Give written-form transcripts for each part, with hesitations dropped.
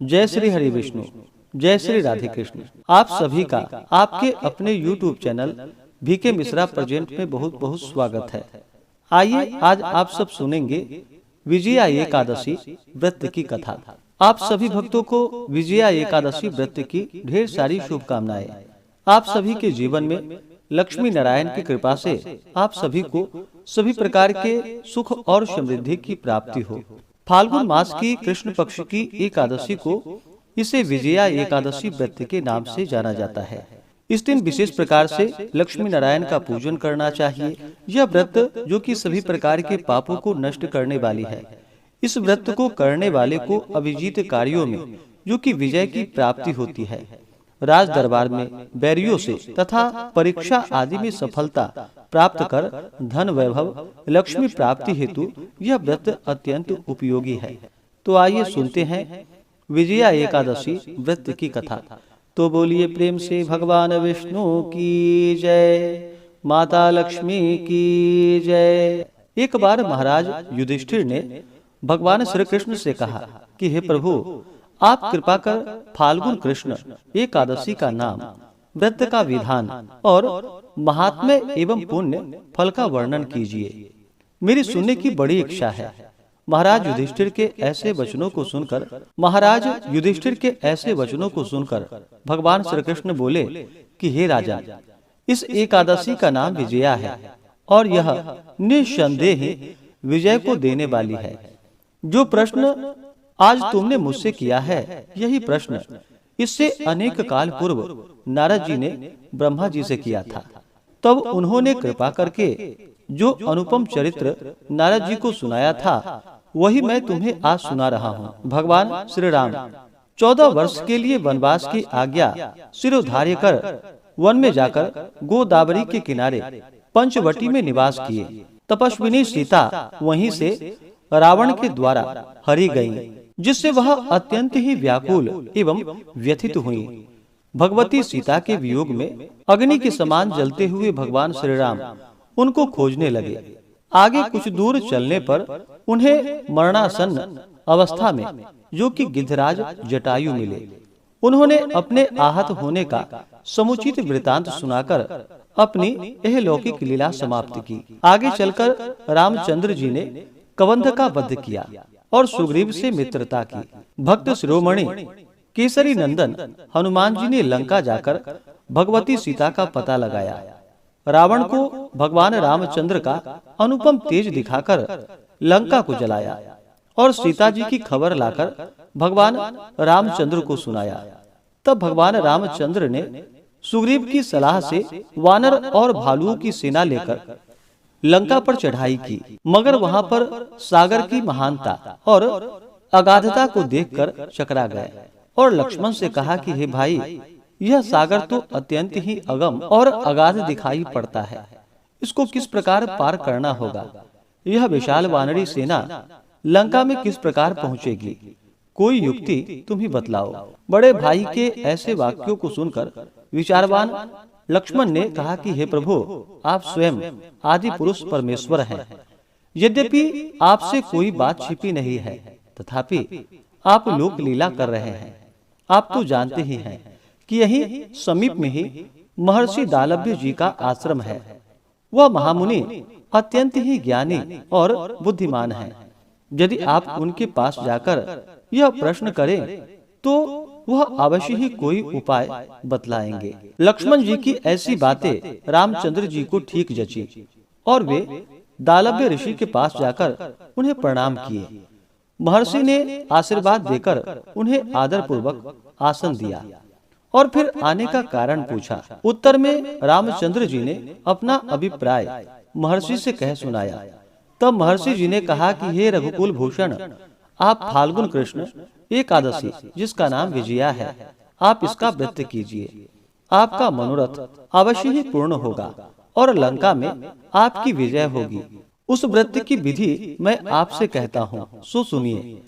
जय श्री हरि विष्णु, जय श्री राधे कृष्ण। आप सभी का आपके अपने YouTube channel VK Mishra present में बहुत बहुत स्वागत है। आइए आज आप सब सुनेंगे विजया एकादशी व्रत की कथा। आप सभी भक्तों को विजया एकादशी व्रत की ढेर सारी शुभकामनाएं। आप सभी के जीवन में लक्ष्मी नारायण की कृपा से आप सभी को सभी प्रकार के सुख और समृद्धि की प्राप्ति हो। फाल्गुन मास की कृष्ण पक्ष की एकादशी को इसे विजया एकादशी व्रत के नाम से जाना जाता है। इस दिन विशेष प्रकार से लक्ष्मी नारायण का पूजन करना चाहिए। यह व्रत जो कि सभी प्रकार के पापों को नष्ट करने वाली है। इस व्रत को करने वाले को अभिजीत कार्यों में जो कि विजय की प्राप्ति होती है। राज दरबार में बैरियों से तथा परीक्षा आदि में सफलता प्राप्त कर धन वैभव लक्ष्मी प्राप्ति हेतु यह व्रत अत्यंत उपयोगी है। तो आइए सुनते हैं विजया एकादशी व्रत की कथा। तो बोलिए प्रेम से भगवान विष्णु की जय, माता लक्ष्मी की जय। एक बार महाराज युधिष्ठिर ने भगवान श्री कृष्ण से कहा कि हे प्रभु, आप कृपा कर फाल्गुन कृष्ण एकादशी का नाम, व्रत का विधान और महात्म्य एवं पुण्य फल का वर्णन कीजिए। मेरी सुनने की बड़ी इच्छा है। महाराज युधिष्ठिर के ऐसे वचनों को सुनकर भगवान श्री कृष्ण बोले कि हे राजा, इस एकादशी का नाम विजया है और यह निस्संदेह विजय को देने वाली है। जो प्रश्न आज तुमने मुझसे किया है, यही प्रश्न इससे अनेक काल पूर्व नारद जी ने ब्रह्मा जी से किया था। तब उन्होंने कृपा करके जो अनुपम चरित्र नारद जी को सुनाया था, वही मैं तुम्हें आज सुना रहा हूँ। भगवान श्री राम 14 वर्ष के लिए वनवास की आज्ञा शिरोधार्य कर वन में जाकर गोदावरी के किनारे पंचवटी में निवास किए। तपस्विनी सीता वहीं से रावण के द्वारा हरी गयी, जिससे वह अत्यंत ही व्याकुल एवं व्यथित हुई। भगवती सीता के वियोग में अग्नि के समान जलते हुए भगवान श्री राम उनको खोजने लगे। आगे कुछ दूर चलने पर उन्हें मरणासन्न अवस्था में जो कि गिद्धराज जटायु मिले। उन्होंने अपने आहत होने का समुचित वृतांत सुनाकर अपनी इहलौकिक लीला समाप्त की। आगे चलकर रामचंद्र जी ने कबंध का वध किया और सुग्रीव से मित्रता की। भक्त शिरोमणि केसरी नंदन हनुमान जी ने लंका जाकर भगवती सीता का पता लगाया। रावण को भगवान रामचंद्र का अनुपम तेज दिखाकर लंका को जलाया और सीता जी की खबर लाकर भगवान रामचंद्र को सुनाया। तब भगवान रामचंद्र ने सुग्रीव की सलाह से वानर और भालुओं की सेना लेकर लंका पर चढ़ाई की, मगर वहां पर सागर की महानता और अगाधता को देखकर चकरा गए और लक्ष्मण से कहा कि हे भाई, यह सागर तो अत्यंत ही अगम और अगाध दिखाई पड़ता है। इसको किस प्रकार पार करना होगा? यह विशाल वानरी सेना लंका में किस प्रकार पहुंचेगी? कोई युक्ति तुम ही बतलाओ। बड़े भाई के ऐसे वाक्यों को सुनकर विचारवान लक्ष्मण ने कहा कि हे प्रभु, आप स्वयं आदि पुरुष परमेश्वर हैं। यद्यपि आपसे कोई बात छिपी नहीं है, तथापि आप लोक लीला कर रहे हैं। आप तो जानते ही हैं कि यही समीप में ही महर्षि दालभ्य जी का आश्रम है। वह महामुनि अत्यंत ही ज्ञानी और बुद्धिमान हैं। यदि आप उनके पास जाकर यह प्रश्न करें तो वह अवश्य ही कोई उपाय बतलाएंगे। लक्ष्मण जी की ऐसी बातें रामचंद्र जी को ठीक जची और वे दालभ्य ऋषि के पास जाकर उन्हें प्रणाम किए। महर्षि ने आशीर्वाद देकर उन्हें आदर पूर्वक आसन दिया और फिर आने का कारण पूछा। उत्तर में रामचंद्र जी ने अपना अभिप्राय महर्षि से कह सुनाया। तब महर्षि जी ने कहा कि हे रघुकुल भूषण, आप फाल्गुन कृष्ण एकादशी, जिसका नाम विजया है, आप इसका व्रत कीजिए। आपका मनोरथ अवश्य ही पूर्ण होगा और लंका में आपकी विजय होगी। उस व्रत की विधि मैं आपसे कहता हूँ, सो सुनिए।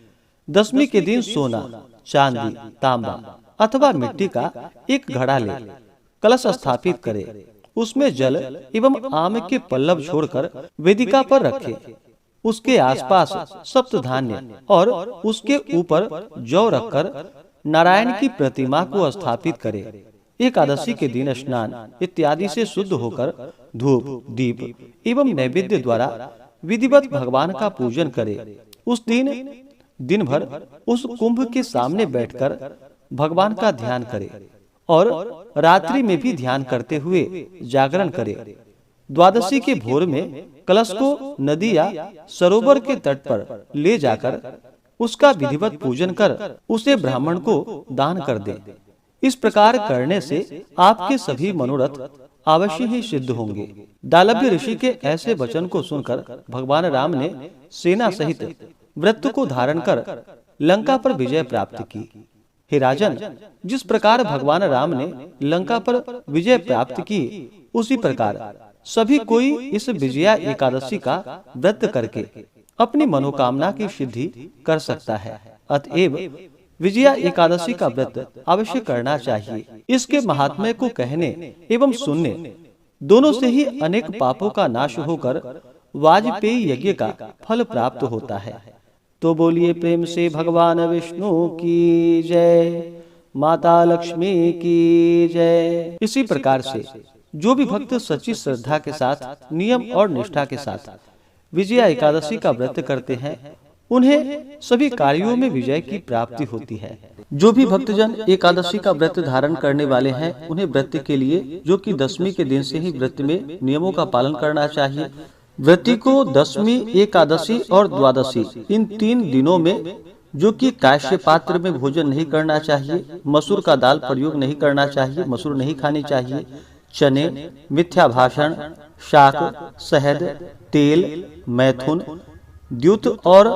दशमी के दिन सोना, चांदी, तांबा अथवा मिट्टी का एक घड़ा ले कलश स्थापित करे। उसमें जल एवं आम के पल्लव छोड़कर वेदिका पर रखे। उसके आसपास सप्त धान्य और उसके ऊपर जौ रखकर नारायण की प्रतिमा को स्थापित करे। एकादशी के दिन स्नान इत्यादि से शुद्ध होकर धूप, दीप एवं नैवेद्य द्वारा विधिवत भगवान का पूजन करे। उस दिन भर उस कुंभ के सामने बैठकर भगवान का ध्यान करे और रात्रि में भी ध्यान करते हुए जागरण करे। द्वादशी के भोर में कलश को नदी या सरोवर के तट पर ले जाकर उसका विधिवत पूजन कर उसे ब्राह्मण को दान कर दे। इस प्रकार करने से आपके सभी मनोरथ अवश्य ही सिद्ध होंगे। दालभ्य ऋषि के ऐसे वचन को सुनकर भगवान राम ने सेना सहित व्रत को धारण कर लंका पर विजय प्राप्त की। हे राजन, जिस प्रकार भगवान राम ने लंका पर विजय प्राप्त की, उसी प्रकार सभी कोई इस विजया एकादशी का व्रत करके अपनी मनोकामना की सिद्धि कर सकता है। अतएव विजया एकादशी का व्रत अवश्य करना चाहिए। इसके महात्म्य को कहने एवं सुनने दोनों से ही अनेक पापों का नाश होकर वाजपेयी यज्ञ का फल प्राप्त होता है। तो बोलिए प्रेम से भगवान विष्णु की जय, माता लक्ष्मी की जय। इसी प्रकार से जो भी भक्त सच्ची श्रद्धा के साथ, नियम और निष्ठा के साथ विजया एकादशी का व्रत करते हैं, उन्हें सभी कार्यों में विजय की प्राप्ति होती है। जो भी भक्तजन एकादशी का व्रत धारण करने वाले हैं, उन्हें व्रत के लिए जो कि दशमी के दिन से ही व्रत में नियमों का पालन करना चाहिए। व्रती को दशमी, एकादशी और द्वादशी इन 3 दिनों में जो कि काश्य पात्र में भोजन नहीं करना चाहिए, मसूर का दाल प्रयोग नहीं करना चाहिए, मसूर नहीं खानी चाहिए, चने, मिथ्या भाषण, शाक, शहद, तेल, मैथुन, द्यूत और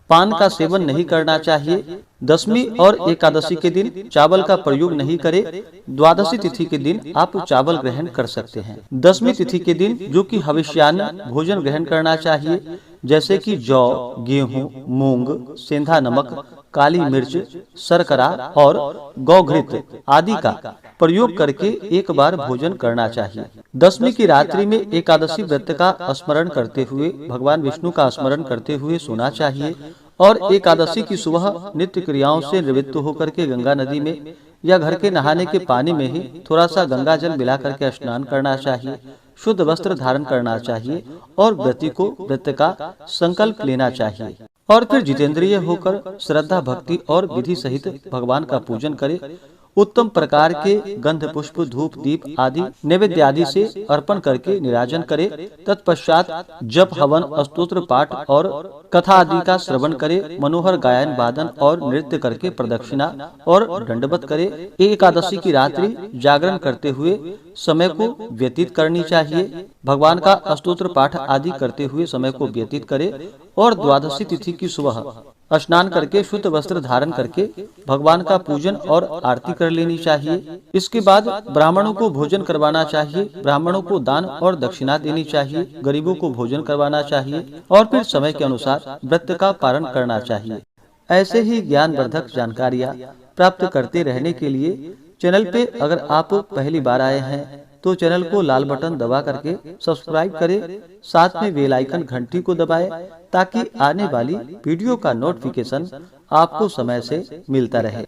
पान का सेवन नहीं करना चाहिए। दशमी और एकादशी के दिन चावल का प्रयोग नहीं करें। द्वादशी तिथि के दिन आप चावल ग्रहण कर सकते हैं। दशमी तिथि के दिन जो कि हविष्यान्न भोजन ग्रहण करना चाहिए, जैसे कि जौ, गेहूं, मूंग, सेंधा नमक, काली मिर्च, शर्करा और गौघृत आदि का प्रयोग करके एक बार भोजन करना चाहिए। दशमी की रात्रि में एकादशी व्रत का स्मरण करते हुए भगवान विष्णु का स्मरण करते हुए सोना चाहिए और एकादशी की सुबह नित्य क्रियाओं से निवृत्त होकर के गंगा नदी में या घर के नहाने के पानी में ही थोड़ा सा गंगा जल मिला करके स्नान करना चाहिए। शुद्ध वस्त्र धारण करना चाहिए और व्रती को व्रत का संकल्प लेना चाहिए और फिर जितेंद्रिय होकर श्रद्धा, भक्ति और विधि सहित भगवान का पूजन करे। उत्तम प्रकार के गंध, पुष्प, धूप, दीप आदि नैवेद्य आदि से अर्पण करके निराजन करे। तत्पश्चात जप, हवन, स्तोत्र पाठ और कथा आदि का श्रवण करे। मनोहर गायन, वादन और नृत्य करके प्रदक्षिणा और दंडवत करे। एकादशी की रात्रि जागरण करते हुए समय को व्यतीत करनी चाहिए। भगवान का स्तोत्र पाठ आदि करते हुए समय को व्यतीत करे और द्वादशी तिथि की सुबह स्नान करके शुद्ध वस्त्र धारण करके भगवान का पूजन और आरती कर लेनी चाहिए। इसके बाद ब्राह्मणों को भोजन करवाना चाहिए। ब्राह्मणों को दान और दक्षिणा देनी चाहिए। गरीबों को भोजन करवाना चाहिए और फिर समय के अनुसार व्रत का पालन करना चाहिए। ऐसे ही ज्ञानवर्धक जानकारियाँ प्राप्त करते रहने के लिए चैनल पे अगर आप पहली बार आए हैं तो चैनल को लाल बटन दबा करके सब्सक्राइब करें, साथ में बेल आइकन घंटी को दबाएं ताकि आने वाली वीडियो का नोटिफिकेशन आपको समय से मिलता रहे।